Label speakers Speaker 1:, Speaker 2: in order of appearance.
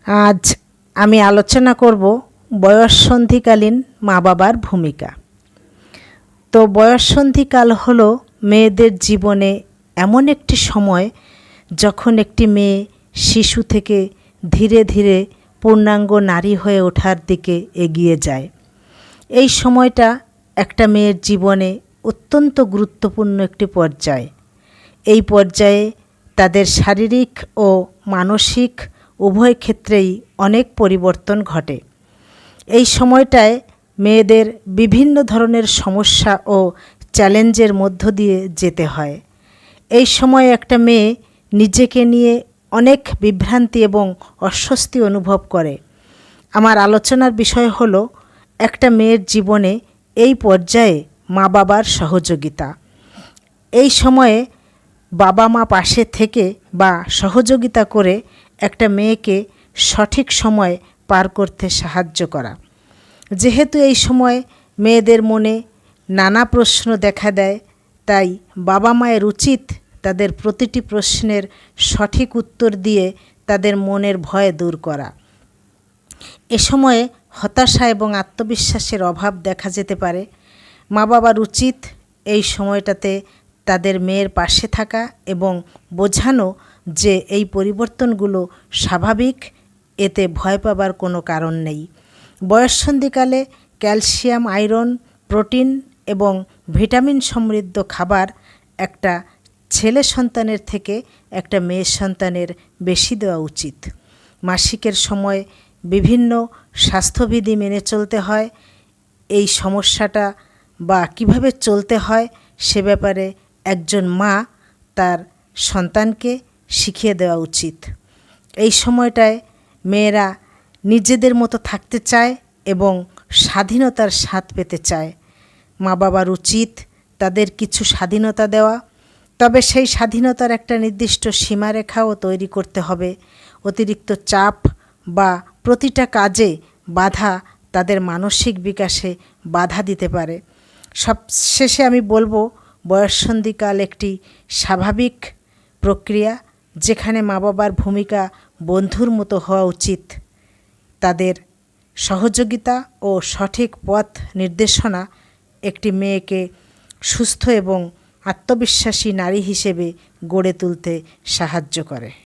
Speaker 1: আজ আমি আলোচনা করব বয়ঃসন্ধিকালীন মা বাবার ভূমিকা। তো বয়ঃসন্ধিকাল হলো মেয়েদের জীবনে এমন একটি সময় যখন একটি মেয়ে শিশু থেকে ধীরে ধীরে পূর্ণাঙ্গ নারী হয়ে ওঠার দিকে এগিয়ে যায়। এই সময়টা একটা মেয়ের জীবনে অত্যন্ত গুরুত্বপূর্ণ একটি পর্যায়। এই পর্যায়ে তাদের শারীরিক ও মানসিক উভয় ক্ষেত্রেই অনেক পরিবর্তন ঘটে। এই সময়টায় মেয়েদের বিভিন্ন ধরনের সমস্যা ও চ্যালেঞ্জের মধ্য দিয়ে যেতে হয়। এই সময় একটা মেয়ে নিজেকে নিয়ে অনেক বিভ্রান্তি এবং অস্বস্তি অনুভব করে। আমার আলোচনার বিষয় হলো একটা মেয়ের জীবনে এই পর্যায়ে মা বাবার সহযোগিতা। এই সময়ে বাবা মা পাশে থেকে বা সহযোগিতা করে একটা মেয়েকে সঠিক সময় পার করতে সাহায্য করা। যেহেতু এই সময় মেয়েদের মনে নানা প্রশ্ন দেখা দেয়, তাই বাবা মায়ের উচিত তাদের প্রতিটি প্রশ্নের সঠিক উত্তর দিয়ে তাদের মনের ভয় দূর করা। এ সময়ে হতাশা এবং আত্মবিশ্বাসের অভাব দেখা যেতে পারে। মা বাবার উচিত এই সময়টাতে তাদের মেয়ের পাশে থাকা এবং বোঝানো যে এই পরিবর্তনগুলো স্বাভাবিক, এতে ভয় পাবার কোনো কারণ নেই। বয়ঃসন্ধিকালে ক্যালসিয়াম, আয়রন, প্রোটিন এবং ভিটামিন সমৃদ্ধ খাবার একটা ছেলে সন্তানের থেকে একটা মেয়ে সন্তানের বেশি দেওয়া উচিত। মাসিকের সময় বিভিন্ন স্বাস্থ্যবিধি মেনে চলতে হয়। এই সমস্যাটা বা কিভাবে চলতে হয় সে ব্যাপারে একজন মা তার সন্তানকে শিখিয়ে দেওয়া উচিত। এই সময়টায় মেয়েরা নিজেদের মতো থাকতে চায় এবং স্বাধীনতার স্বাদ পেতে চায়। মা বাবার উচিত তাদের কিছু স্বাধীনতা দেওয়া, তবে সেই স্বাধীনতার একটা নির্দিষ্ট সীমারেখাও তৈরি করতে হবে। অতিরিক্ত চাপ বা প্রতিটা কাজে বাধা তাদের মানসিক বিকাশে বাধা দিতে পারে। সবশেষে আমি বলবো, বয়ঃসন্ধিকাল একটি স্বাভাবিক প্রক্রিয়া, যেখানে মা বাবার ভূমিকা বন্ধুর মতো হওয়া উচিত। তাদের সহযোগিতা ও সঠিক পথ নির্দেশনা একটি মেয়েকে সুস্থ এবং আত্মবিশ্বাসী নারী হিসেবে গড়ে তুলতে সাহায্য করে।